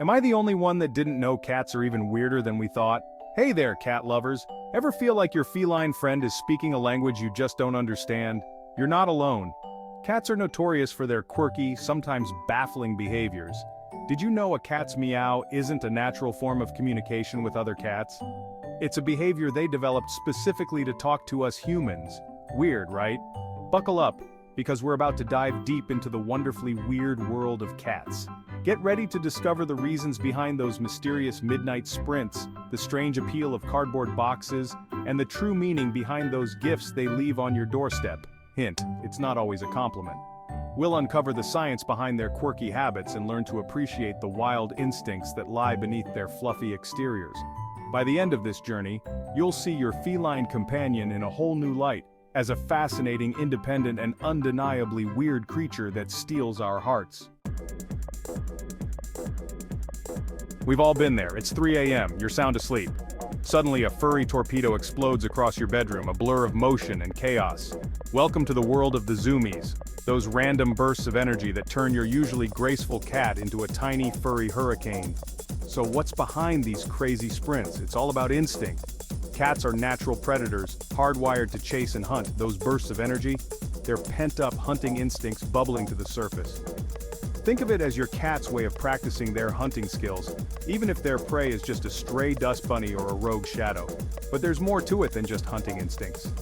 Am I the only one that didn't know cats are even weirder than we thought? Hey there, cat lovers. Ever feel like your feline friend is speaking a language you just don't understand? You're not alone. Cats are notorious for their quirky, sometimes baffling behaviors. Did you know a cat's meow isn't a natural form of communication with other cats? It's a behavior they developed specifically to talk to us humans. Weird, right? Buckle up, because we're about to dive deep into the wonderfully weird world of cats. Get ready to discover the reasons behind those mysterious midnight sprints, the strange appeal of cardboard boxes, and the true meaning behind those gifts they leave on your doorstep. Hint, it's not always a compliment. We'll uncover the science behind their quirky habits and learn to appreciate the wild instincts that lie beneath their fluffy exteriors. By the end of this journey, you'll see your feline companion in a whole new light, as a fascinating, independent, and undeniably weird creature that steals our hearts. We've all been there. It's 3 a.m., you're sound asleep. Suddenly a furry torpedo explodes across your bedroom, a blur of motion and chaos. Welcome to the world of the zoomies, those random bursts of energy that turn your usually graceful cat into a tiny furry hurricane. So what's behind these crazy sprints? It's all about instinct. Cats are natural predators, hardwired to chase and hunt. Those bursts of energy, they're pent-up hunting instincts bubbling to the surface. Think of it as your cat's way of practicing their hunting skills, even if their prey is just a stray dust bunny or a rogue shadow. But there's more to it than just hunting instincts.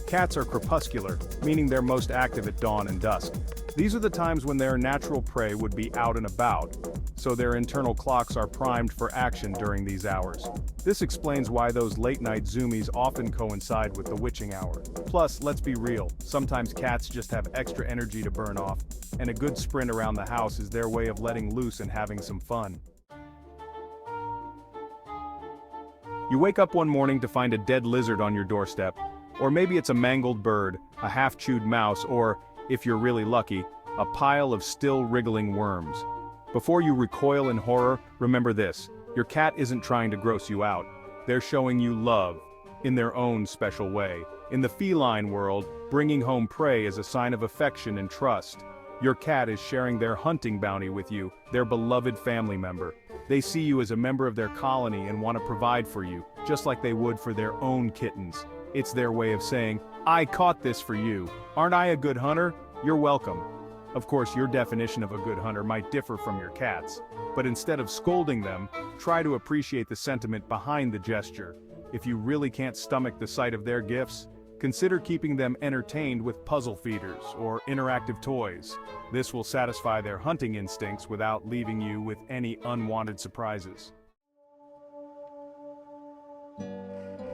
Cats are crepuscular, meaning they're most active at dawn and dusk. These are the times when their natural prey would be out and about, so their internal clocks are primed for action during these hours. This explains why those late-night zoomies often coincide with the witching hour. Plus, let's be real, sometimes cats just have extra energy to burn off, and a good sprint around the house is their way of letting loose and having some fun. You wake up one morning to find a dead lizard on your doorstep, or maybe it's a mangled bird, a half-chewed mouse, or, if you're really lucky, a pile of still wriggling worms. Before you recoil in horror, remember this: your cat isn't trying to gross you out. They're showing you love, in their own special way. In the feline world, bringing home prey is a sign of affection and trust. Your cat is sharing their hunting bounty with you, their beloved family member. They see you as a member of their colony and want to provide for you, just like they would for their own kittens. It's their way of saying, "I caught this for you. Aren't I a good hunter? You're welcome." Of course, your definition of a good hunter might differ from your cat's, but instead of scolding them, try to appreciate the sentiment behind the gesture. If you really can't stomach the sight of their gifts, consider keeping them entertained with puzzle feeders or interactive toys. This will satisfy their hunting instincts without leaving you with any unwanted surprises.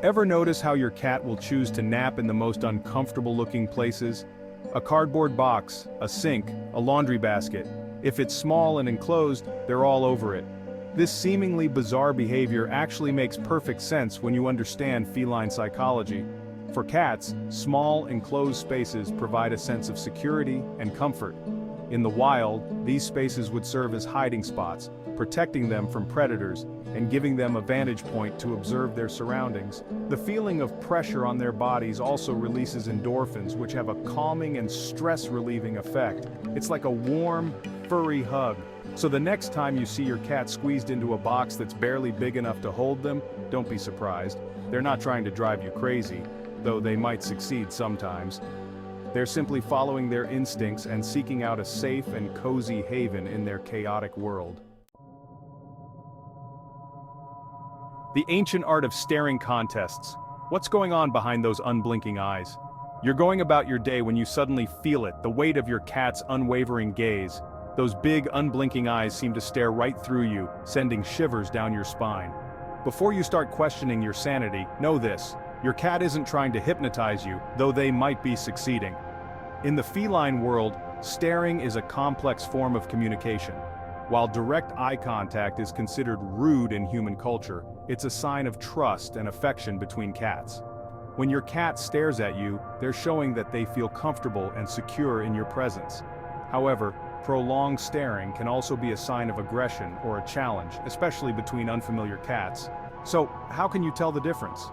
Ever notice how your cat will choose to nap in the most uncomfortable-looking places? A cardboard box, a sink, a laundry basket. If it's small and enclosed, they're all over it. This seemingly bizarre behavior actually makes perfect sense when you understand feline psychology. For cats, small, enclosed spaces provide a sense of security and comfort. In the wild, these spaces would serve as hiding spots, protecting them from predators and giving them a vantage point to observe their surroundings. The feeling of pressure on their bodies also releases endorphins, which have a calming and stress-relieving effect. It's like a warm, furry hug. So the next time you see your cat squeezed into a box that's barely big enough to hold them, don't be surprised. They're not trying to drive you crazy, though they might succeed sometimes. They're simply following their instincts and seeking out a safe and cozy haven in their chaotic world. The ancient art of staring contests. What's going on behind those unblinking eyes? You're going about your day when you suddenly feel it, the weight of your cat's unwavering gaze. Those big, unblinking eyes seem to stare right through you, sending shivers down your spine. Before you start questioning your sanity, know this: your cat isn't trying to hypnotize you, though they might be succeeding. In the feline world, staring is a complex form of communication. While direct eye contact is considered rude in human culture, it's a sign of trust and affection between cats. When your cat stares at you, they're showing that they feel comfortable and secure in your presence. However, prolonged staring can also be a sign of aggression or a challenge, especially between unfamiliar cats. So, how can you tell the difference?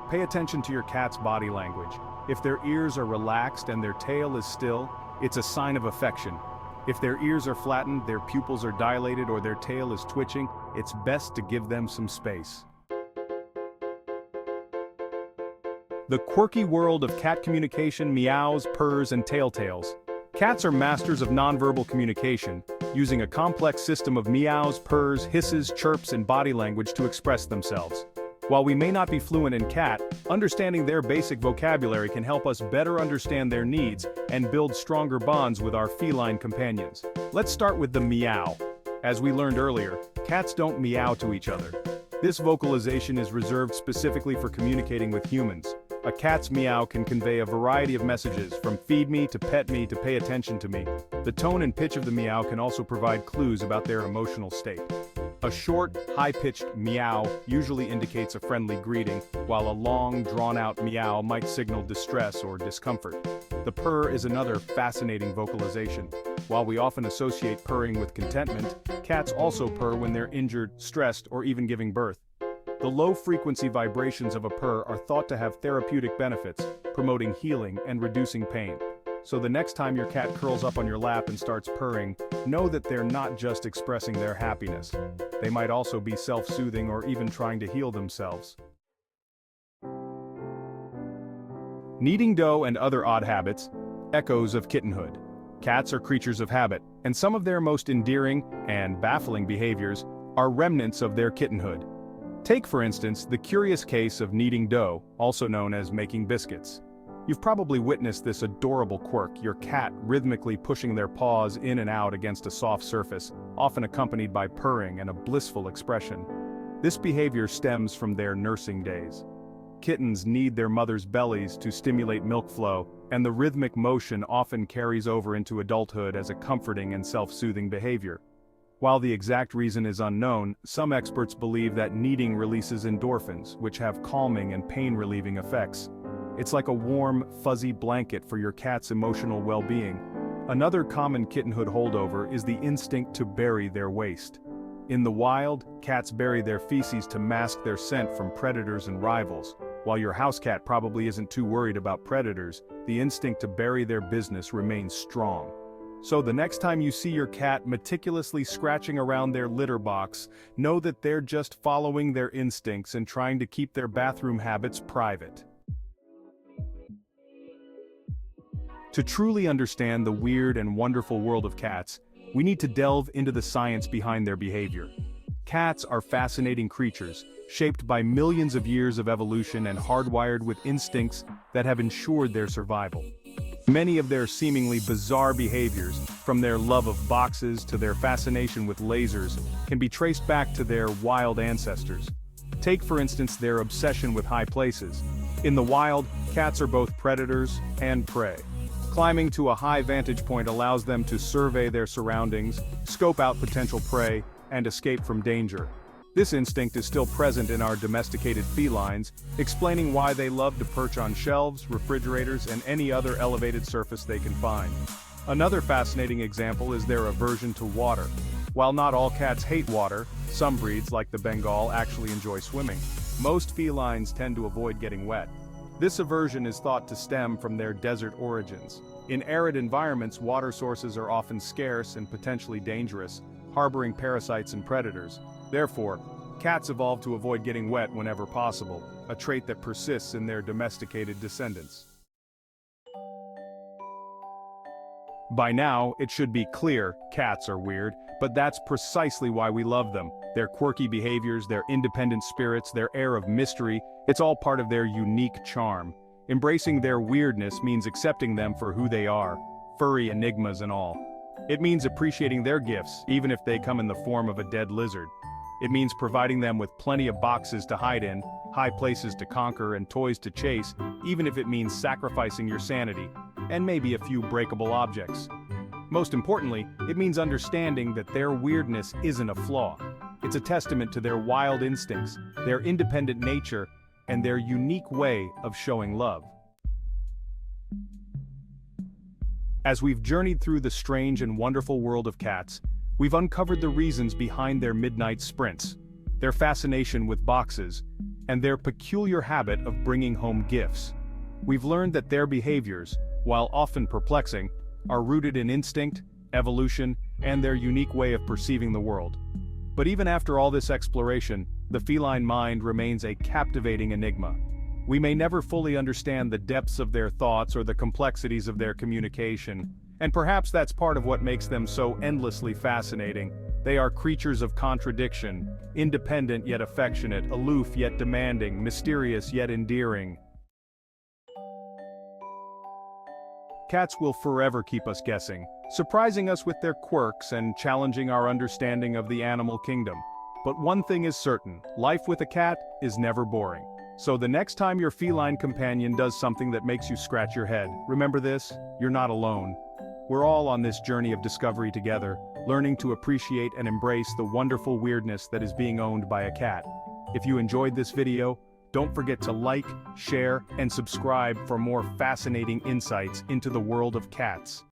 Pay attention to your cat's body language. If their ears are relaxed and their tail is still, it's a sign of affection. If their ears are flattened, their pupils are dilated, or their tail is twitching, it's best to give them some space. The quirky world of cat communication: meows, purrs, and telltales. Cats are masters of nonverbal communication, using a complex system of meows, purrs, hisses, chirps, and body language to express themselves. While we may not be fluent in cat, understanding their basic vocabulary can help us better understand their needs and build stronger bonds with our feline companions. Let's start with the meow. As we learned earlier, cats don't meow to each other. This vocalization is reserved specifically for communicating with humans. A cat's meow can convey a variety of messages, from feed me to pet me to pay attention to me. The tone and pitch of the meow can also provide clues about their emotional state. A short, high-pitched meow usually indicates a friendly greeting, while a long, drawn-out meow might signal distress or discomfort. The purr is another fascinating vocalization. While we often associate purring with contentment, cats also purr when they're injured, stressed, or even giving birth. The low-frequency vibrations of a purr are thought to have therapeutic benefits, promoting healing and reducing pain. So the next time your cat curls up on your lap and starts purring, know that they're not just expressing their happiness. They might also be self-soothing or even trying to heal themselves. Kneading dough and other odd habits, echoes of kittenhood. Cats are creatures of habit, and some of their most endearing and baffling behaviors are remnants of their kittenhood. Take, for instance, the curious case of kneading dough, also known as making biscuits. You've probably witnessed this adorable quirk, your cat rhythmically pushing their paws in and out against a soft surface, often accompanied by purring and a blissful expression. This behavior stems from their nursing days. Kittens knead their mothers' bellies to stimulate milk flow, and the rhythmic motion often carries over into adulthood as a comforting and self-soothing behavior. While the exact reason is unknown, some experts believe that kneading releases endorphins, which have calming and pain-relieving effects. It's like a warm, fuzzy blanket for your cat's emotional well-being. Another common kittenhood holdover is the instinct to bury their waste. In the wild, cats bury their feces to mask their scent from predators and rivals. While your house cat probably isn't too worried about predators, the instinct to bury their business remains strong. So the next time you see your cat meticulously scratching around their litter box, know that they're just following their instincts and trying to keep their bathroom habits private. To truly understand the weird and wonderful world of cats, we need to delve into the science behind their behavior. Cats are fascinating creatures, shaped by millions of years of evolution and hardwired with instincts that have ensured their survival. Many of their seemingly bizarre behaviors, from their love of boxes to their fascination with lasers, can be traced back to their wild ancestors. Take, for instance, their obsession with high places. In the wild, cats are both predators and prey. Climbing to a high vantage point allows them to survey their surroundings, scope out potential prey, and escape from danger. This instinct is still present in our domesticated felines, explaining why they love to perch on shelves, refrigerators, and any other elevated surface they can find. Another fascinating example is their aversion to water. While not all cats hate water, some breeds, like the Bengal, actually enjoy swimming. Most felines tend to avoid getting wet. This aversion is thought to stem from their desert origins. In arid environments, water sources are often scarce and potentially dangerous, harboring parasites and predators. Therefore, cats evolved to avoid getting wet whenever possible, a trait that persists in their domesticated descendants. By now, it should be clear, cats are weird, but that's precisely why we love them. Their quirky behaviors, their independent spirits, their air of mystery, it's all part of their unique charm. Embracing their weirdness means accepting them for who they are, furry enigmas and all. It means appreciating their gifts, even if they come in the form of a dead lizard. It means providing them with plenty of boxes to hide in, high places to conquer, and toys to chase, even if it means sacrificing your sanity, and maybe a few breakable objects. Most importantly, it means understanding that their weirdness isn't a flaw. It's a testament to their wild instincts, their independent nature, and their unique way of showing love. As we've journeyed through the strange and wonderful world of cats, we've uncovered the reasons behind their midnight sprints, their fascination with boxes, and their peculiar habit of bringing home gifts. We've learned that their behaviors, while often perplexing, are rooted in instinct, evolution, and their unique way of perceiving the world. But even after all this exploration, the feline mind remains a captivating enigma. We may never fully understand the depths of their thoughts or the complexities of their communication, and perhaps that's part of what makes them so endlessly fascinating. They are creatures of contradiction, independent yet affectionate, aloof yet demanding, mysterious yet endearing. Cats will forever keep us guessing, surprising us with their quirks and challenging our understanding of the animal kingdom. But one thing is certain, life with a cat is never boring. So the next time your feline companion does something that makes you scratch your head, remember this: you're not alone. We're all on this journey of discovery together, learning to appreciate and embrace the wonderful weirdness that is being owned by a cat. If you enjoyed this video, don't forget to like, share, and subscribe for more fascinating insights into the world of cats.